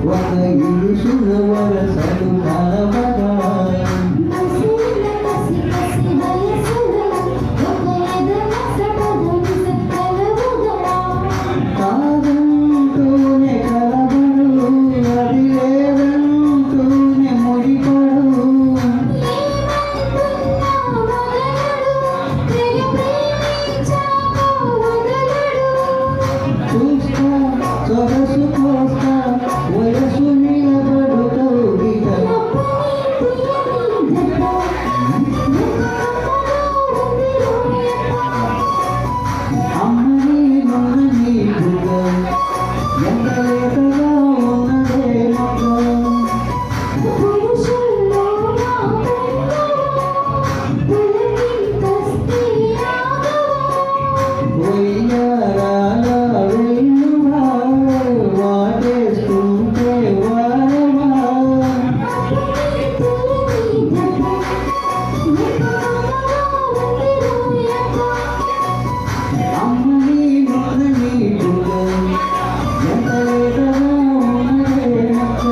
ఒక ఇరుసున వరసలు కలవగా కాదంటూనే కలబడు అది లేదంటూనే ముడిపడు చూస్తా సొగసు కోస్తా వయసు నిలబడు కౌగిట అమ్మని నొన్నని బుగ్గ ఎంత లేతగా ఉన్నదే మొక్క వయ్యారాల వెల్లువా వాటేస్తుంటే వారమా అమ్మని నొన్నని బుగ్గ ఎంత లేతగా ఉన్నదే మొక్క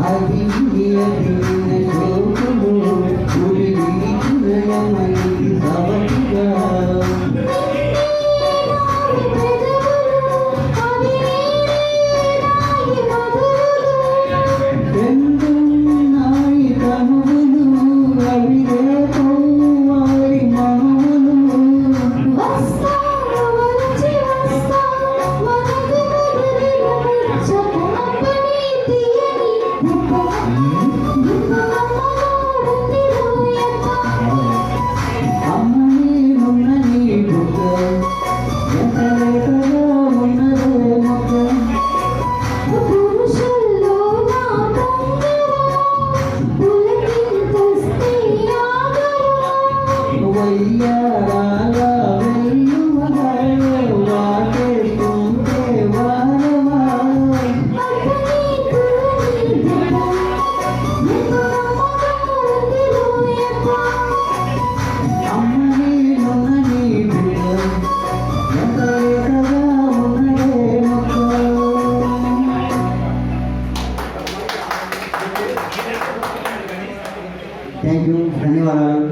అది నియతిన శోకులు ఉరిగిన యమని సవతిగా ఎందున్నాయి తనువులు అవి రేపో వారి మనువులు అమ్మని నొన్నని బుగ్గ ఎంత లేతగా ఉన్నదే మొక్క వయ్యారాల వెల్లువా వాటేస్తుంటే వారమా అమ్మని నొన్నని బుగ్గ ఎంత లేతగా ఉన్నదే మొక్క థ్యాంక్ యూ ధన్యవాదాలు.